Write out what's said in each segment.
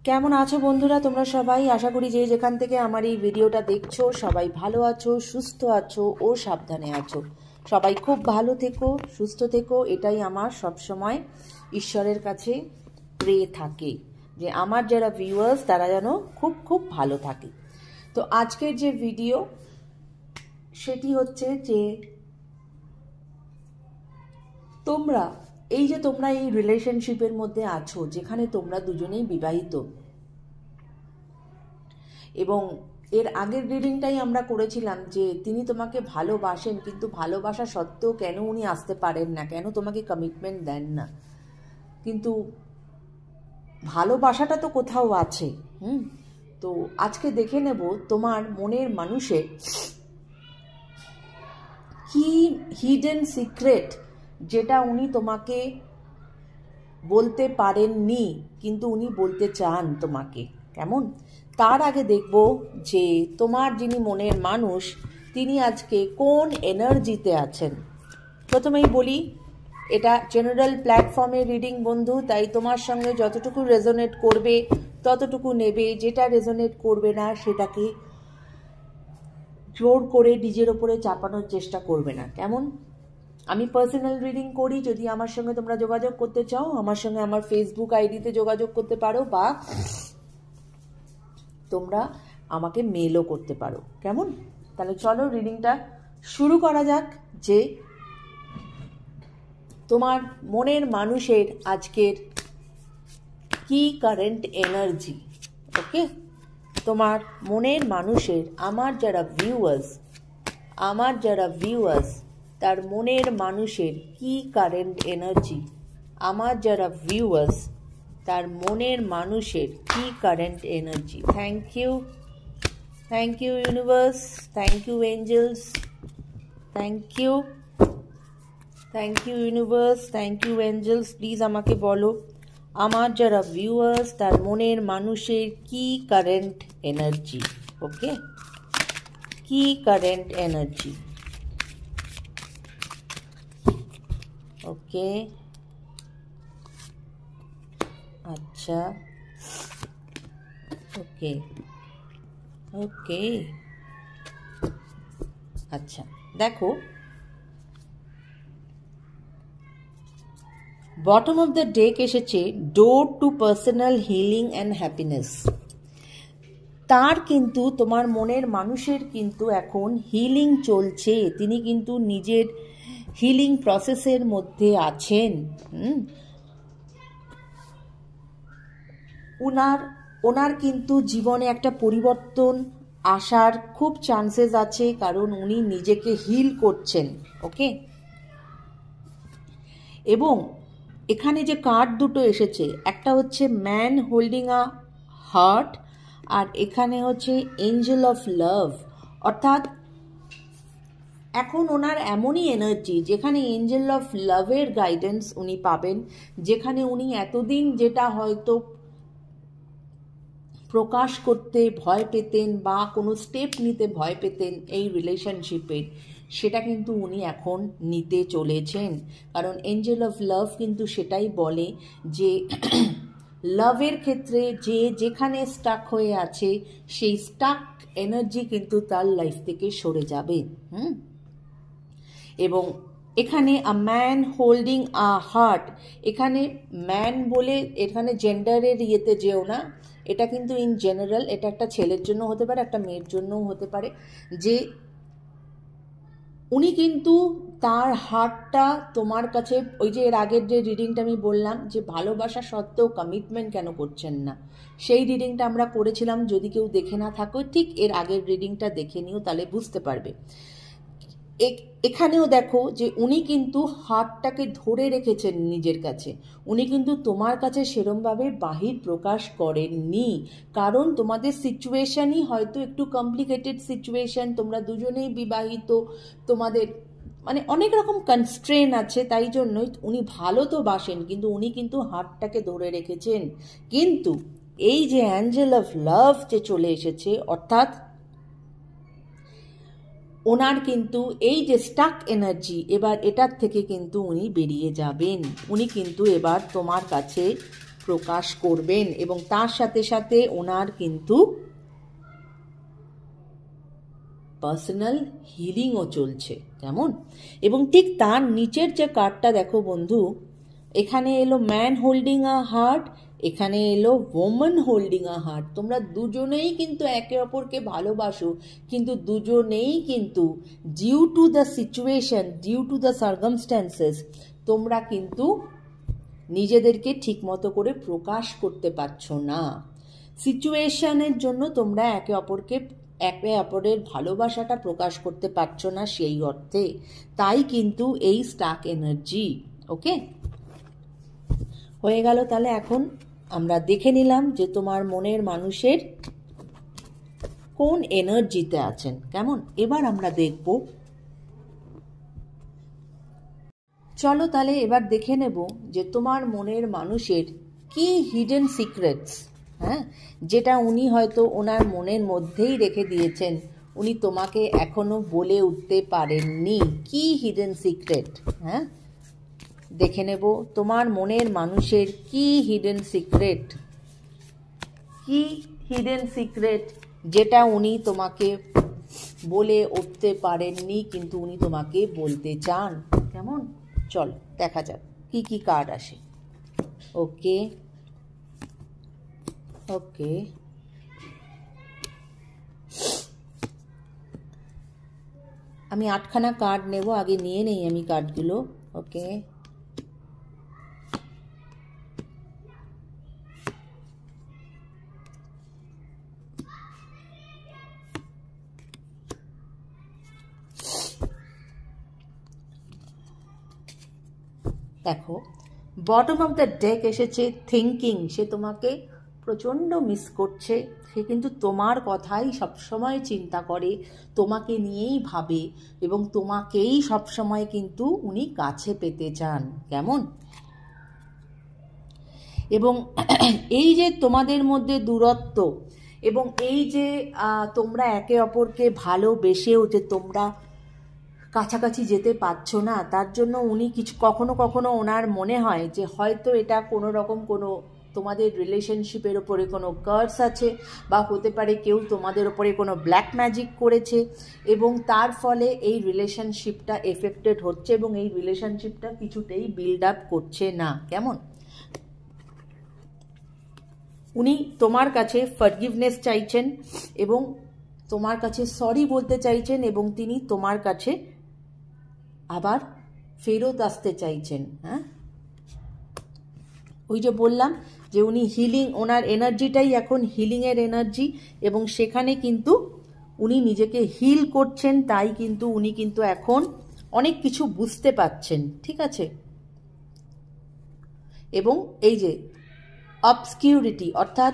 কেমন আছো বন্ধুরা তোমরা সবাই? আশা করি যে যেখান থেকে আমার এই ভিডিওটা দেখছো সবাই ভালো আছো, সুস্থ আছো ও সাবধানে আছো। সবাই খুব ভালো থেকো, সুস্থ থেকো, এটাই আমার সব সময় ঈশ্বরের কাছে প্রে থাকে যে আমার যারা ভিউয়ার্স তারা যেন খুব খুব ভালো থাকে। তো আজকের যে ভিডিও সেটি হচ্ছে যে তোমরা এই রিলেশনশিপের মধ্যে আছো যেখানে তোমরা দুজনেই বিবাহিত, এবং এর আগের রিডিংটাই আমরা করেছিলাম যে তিনি তোমাকে ভালোবাসেন, কিন্তু ভালোবাসা সত্ত্বেও কেন উনি আসতে পারেন না, কেন তোমাকে কমিটমেন্ট দেন না। কিন্তু ভালোবাসাটা তো কোথাও আছে। তো আজকে দেখে নেব তোমার মনের মানুষের কি হিডেন সিক্রেট, যেটা উনি তোমাকে বলতে পারেননি কিন্তু উনি বলতে চান তোমাকে। কেমন? তার আগে দেখব যে তোমার যিনি মনের মানুষ তিনি আজকে কোন এনার্জিতে আছেন। প্রথমেই বলি, এটা জেনারেল প্ল্যাটফর্মের রিডিং বন্ধু, তাই তোমার সঙ্গে যতটুকু রেজোনেট করবে ততটুকু নেবে, যেটা রেজোনেট করবে না সেটাকে জোর করে নিজের ওপরে চাপানোর চেষ্টা করবে না। কেমন? আমি পার্সোনাল রিডিং করি, যদি আমার সঙ্গে তোমরা যোগাযোগ করতে চাও আমার সঙ্গে আমার ফেসবুক আইডিতে যোগাযোগ করতে পারো, বা তোমরা আমাকে মেলও করতে পারো। কেমন? তাহলে চলো রিডিংটা শুরু করা যাক। যে তোমার মনের মানুষের আজকের কি কারেন্ট এনার্জি। ওকে, তোমার মনের মানুষের আমার যারা ভিউয়ার্স তার মনের মানুষের কি কারেন্ট এনার্জি, আমার যারা ভিউয়ার্স তার মনের মানুষের কি current energy. Thank you universe, thank you angels, thank you universe, thank you angels. Please আমাকে বলো আমার যারা ভিউয়ার্স তার মনের মানুষের কি কারেন্ট এনার্জি। ওকে, কি কারেন্ট এনার্জি। ওকে, আচ্ছা, ওকে, আচ্ছা। দেখো, বটম অফ দ্য ডেক এসেছে door to personal healing and happiness. তার কিন্তু তোমার মনের মানুষের কিন্তু এখন হিলিং চলছে, তিনি কিন্তু নিজের হিলিং প্রসেসের মধ্যে আছেন। ওনার কিন্তু জীবনে একটা পরিবর্তন আসার খুব চান্সেস আছে, কারণ উনি নিজেকে হিল করছেন। ওকে, এবং এখানে যে কার্ড দুটো এসেছে, একটা হচ্ছে ম্যান হোল্ডিং আ হার্ট, আর এখানে হচ্ছে এঞ্জেল অফ লাভ। অর্থাৎ এখন ওনার এমনই এনার্জি যেখানে এঞ্জেল অফ লাভের গাইডেন্স উনি পাবেন, যেখানে উনি এতদিন যেটা হয়তো প্রকাশ করতে ভয় পেতেন বা কোনো স্টেপ নিতে ভয় পেতেন এই রিলেশনশিপের, সেটা কিন্তু উনি এখন নিতে চলেছেন। কারণ এঞ্জেল অফ লাভ কিন্তু সেটাই বলে যে লাভের ক্ষেত্রে যে যেখানে স্টাক হয়ে আছে সেই স্টাক এনার্জি কিন্তু তার লাইফ থেকে সরে যাবে। এবং এখানে a man holding a heart, এখানে ম্যান বলে এখানে জেন্ডারের ইয়েতে যেও না, এটা কিন্তু ইন জেনারেল, এটা একটা ছেলের জন্য হতে পারে, একটা মেয়ের জন্যও হতে পারে, যে উনি কিন্তু তার হার্টটা তোমার কাছে, ওই যে এর আগের যে রিডিংটা আমি বললাম যে ভালোবাসা সত্ত্বেও কমিটমেন্ট কেন করছেন না, সেই রিডিংটা আমরা করেছিলাম। যদি কেউ দেখে না থাকো ঠিক এর আগের রিডিংটা দেখে নিও, তাহলে বুঝতে পারবে। এখানেও দেখো যে উনি কিন্তু হার্টটাকে ধরে রেখেছেন নিজের কাছে, উনি কিন্তু তোমার কাছে সেরমভাবে বাহির প্রকাশ করেননি, কারণ তোমাদের সিচুয়েশনই হয়তো একটু কমপ্লিকেটেড সিচুয়েশন, তোমরা দুজনেই বিবাহিত, তোমাদের মানে অনেক রকম কনস্ট্রেন আছে, তাই জন্যই উনি ভালো তো বাসেন, কিন্তু উনি কিন্তু হার্টটাকে ধরে রেখেছেন। কিন্তু এই যে অ্যাঞ্জেল অফ লাভ যে চলে এসেছে, অর্থাৎ ওনার কিন্তু এই যে স্টাক এনার্জি, এবার এটার থেকে কিন্তু উনি বেরিয়ে যাবেন। উনি কিন্তু এবার তোমার কাছে প্রকাশ করবেন এবং তার সাথে সাথে ওনার কিন্তু পার্সোনাল হিলিংও চলছে, কেমন? এবং ঠিক তার নিচের যে কার্ডটা দেখো বন্ধু, এখানে এলো ম্যান হোল্ডিং আ হার্ট, এখানে এলো ওম্যান হোল্ডিং আ হার্ট। তোমরা দুজনেই কিন্তু একে অপরকে ভালোবাসো, কিন্তু দুজনেই কিন্তু due to the situation, due to the circumstances, তোমরা কিন্তু নিজেদেরকে ঠিকমতো করে প্রকাশ করতে পারছো না। সিচুয়েশনের জন্য তোমরা একে অপরের ভালোবাসাটা প্রকাশ করতে পারছো না সেই অর্থে, তাই কিন্তু এই স্টাক এনার্জি। ওকে, হয়ে গেল। তাহলে এখন আমরা দেখে নিলাম যে তোমার মনের মানুষের কোন এনার্জিতে আছেন, কেমন? এবার আমরা দেখব, চলো তাহলে এবার দেখে নেব যে তোমার মনের মানুষের কি হিডেন সিক্রেটস, হ্যাঁ, যেটা উনি হয়তো ওনার মনের মধ্যেই রেখে দিয়েছেন, উনি তোমাকে এখনো বলে উঠতে পারেননি। কি হিডেন সিক্রেট, হ্যাঁ, দেখে নেব তোমার মনের মানুষের কি হিডেন সিক্রেট, কি হিডেন সিক্রেট যেটা উনি তোমাকে বলে উঠতে পারেননি কিন্তু উনি তোমাকে বলতে চান, কেমন? চল দেখা যাক কি কি কার্ড আসে। ওকে ওকে, আমি 8খানা কার্ড নেব, আগে নিয়ে নেই আমি কার্ডগুলো। ওকে, দেখো বটম অফ দ্য ডেক এসেছে থিঙ্কিং। সে তোমাকে প্রচণ্ড মিস করছে, সে কিন্তু তোমার কথাই সবসময় চিন্তা করে, তোমাকে নিয়েই ভাবে এবং তোমাকেই সবসময় কিন্তু উনি কাছে পেতে চান, কেমন? এবং এই যে তোমাদের মধ্যে দূরত্ব এবং এই যে তোমরা একে অপরকে ভালোবেসেও যে তোমরা কাছাকাছি যেতে পারছো না, তার জন্য উনি কখনো কখনো ওনার মনে হয় যে হয়তো এটা কোনো রকম কোনো তোমাদের রিলেশনশিপের ওপরে কোনো কার্স আছে, বা হতে পারে কেউ তোমাদের ওপরে কোনো ব্ল্যাক ম্যাজিক করেছে এবং তার ফলে এই রিলেশনশিপটা এফেক্টেড হচ্ছে এবং এই রিলেশনশিপটা কিছুতেই বিল্ড আপ করছে না, কেমন? উনি তোমার কাছে ফরগিভনেস চাইছেন এবং তোমার কাছে সরি বলতে চাইছেন এবং তিনি তোমার কাছে আবার ফেরত আসতে চাইছেন। হ্যাঁ, ওই যে বললাম যে উনি হিলিং, ওনার এনার্জিটাই এখন হিলিংয়ের এনার্জি এবং সেখানে কিন্তু উনি নিজেকে হিল করছেন, তাই কিন্তু উনি কিন্তু এখন অনেক কিছু বুঝতে পারছেন, ঠিক আছে? এবং এই যে অবস্কিউরিটি, অর্থাৎ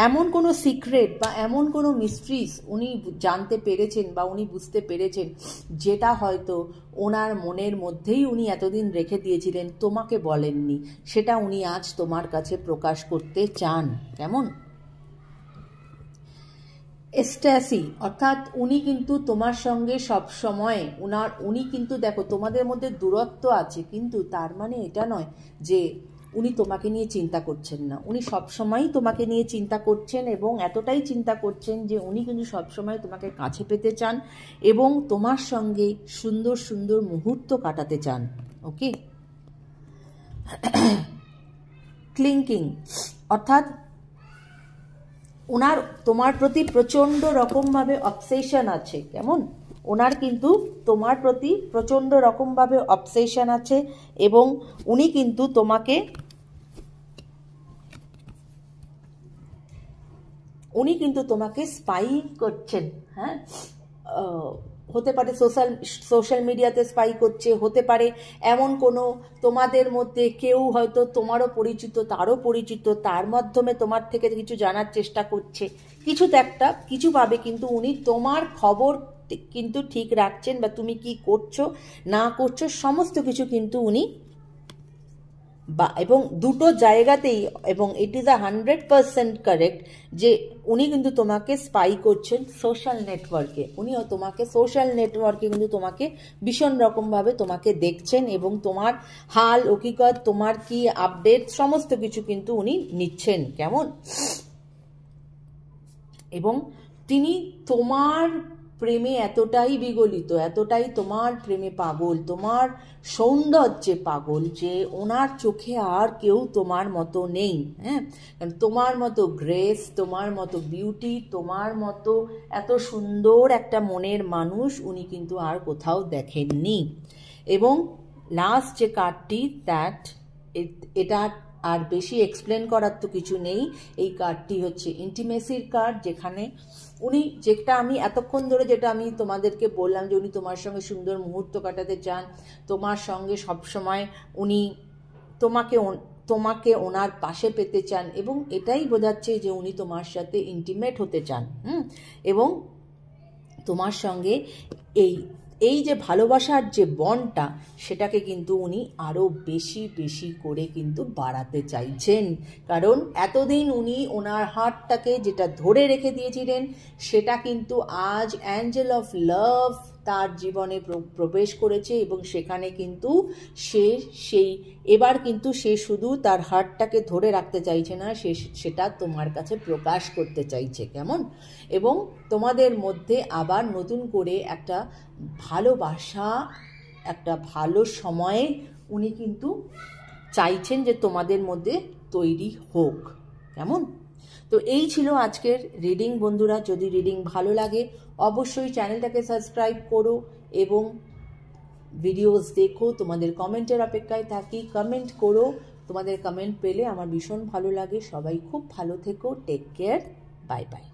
এমন কোনো সিক্রেট বা এমন কোনো মিস্ট্রিজ উনি জানতে পেরেছেন বা উনি বুঝতে পেরেছেন যেটা হয়তো ওনার মনের মধ্যেই উনি এতদিন রেখে দিয়েছিলেন, তোমাকে বলেননি, সেটা উনি আজ তোমার কাছে প্রকাশ করতে চান, কেমন? এস্ট্যাসি, অর্থাৎ উনি কিন্তু তোমার সঙ্গে সব সময় উনি কিন্তু দেখো তোমাদের মধ্যে দূরত্ব আছে, কিন্তু তার মানে এটা নয় যে উনি তোমাকে নিয়ে চিন্তা করছেন না, উনি সবসময়ই তোমাকে নিয়ে চিন্তা করছেন এবং এতটাই চিন্তা করছেন যে উনি কিন্তু সবসময় তোমাকে কাছে পেতে চান এবং তোমার সঙ্গে সুন্দর সুন্দর মুহূর্ত কাটাতে চান। ওকে, ক্লিংকিং, অর্থাৎ ওনার তোমার প্রতি প্রচণ্ড রকমভাবে অবসেশন আছে, কেমন? ওনার কিন্তু তোমার প্রতি প্রচণ্ড রকমভাবে অবসেশন আছে এবং উনি কিন্তু তোমাকে স্পাইং করছেন। হ্যাঁ, হতে পারে সোশ্যাল মিডিয়াতে স্পাই করছে, হতে পারে এমন কোনো তোমাদের মধ্যে কেউ হয়তো তোমারও পরিচিত, তারও পরিচিত, তার মাধ্যমে তোমার থেকে কিছু জানার চেষ্টা করছে, কিছুভাবে কিন্তু উনি তোমার খবর কিন্তু ঠিক রাখছেন বা তুমি কি করছো না করছো সমস্ত কিছু কিন্তু উনি বা এবং দুটো জায়গাতেই, এবং ইট ইজ 100% কারেক্ট যে উনি কিন্তু তোমাকে স্পাই করছেন সোশ্যাল নেটওয়ার্কে। উনিও তোমাকে সোশ্যাল নেটওয়ার্কে কিন্তু তোমাকে ভীষণ রকমভাবে তোমাকে দেখছেন এবং তোমার হাল হকিকত, তোমার কি আপডেট, সমস্ত কিছু কিন্তু উনি নিচ্ছেন। কেমন? এবং তিনি তোমার প্রেমে এতটাই বিগলিত, এতটাই তোমার প্রেমে পাগল, তোমার সৌন্দর্যে পাগল, যে ওনার চোখে আর কেউ তোমার মতো নেই। হ্যাঁ, কারণ তোমার মতো গ্রেস, তোমার মতো বিউটি, তোমার মতো এত সুন্দর একটা মনের মানুষ উনি কিন্তু আর কোথাও দেখেননি। এবং লাস্ট যে কার্ডটি, এটা আর বেশি এক্সপ্লেন করার তো কিছু নেই। এই কার্ডটি হচ্ছে ইন্টিমেসির কার্ড, যেখানে উনি, যেটা আমি এতক্ষণ ধরে যেটা আমি তোমাদেরকে বললাম যে উনি তোমার সঙ্গে সুন্দর মুহূর্ত কাটাতে চান, তোমার সঙ্গে সবসময় উনি তোমাকে ওনার পাশে পেতে চান, এবং এটাই বোঝাচ্ছে যে উনি তোমার সাথে ইন্টিমেট হতে চান। এবং তোমার সঙ্গে এই যে ভালোবাসার যে বন্ডটা, সেটাকে কিন্তু উনি আরও বেশি বেশি করে কিন্তু বাড়াতে চাইছেন। কারণ এতদিন উনি ওনার হার্টটাকে যেটা ধরে রেখে দিয়েছিলেন, সেটা কিন্তু আজ অ্যাঞ্জেল অফ লাভ তার জীবনে প্রবেশ করেছে, এবং সেখানে কিন্তু এবার কিন্তু সে শুধু তার হার্টটাকে ধরে রাখতে চাইছে না, সেটা তোমার কাছে প্রকাশ করতে চাইছে। কেমন? এবং তোমাদের মধ্যে আবার নতুন করে একটা ভালোবাসা, একটা ভালো সময়ে উনি কিন্তু চাইছেন যে তোমাদের মধ্যে তৈরি হোক। কেমন? তো এই ছিল আজকের রিডিং বন্ধুরা। যদি রিডিং ভালো লাগে অবশ্যই চ্যানেলটাকে সাবস্ক্রাইব করো এবং ভিডিওস দেখো। তোমাদের কমেন্টের অপেক্ষায় থাকি, কমেন্ট করো। তোমাদের কমেন্ট পেলে আমার ভীষণ ভালো লাগে। সবাই খুব ভালো থেকো। Take care. Bye by.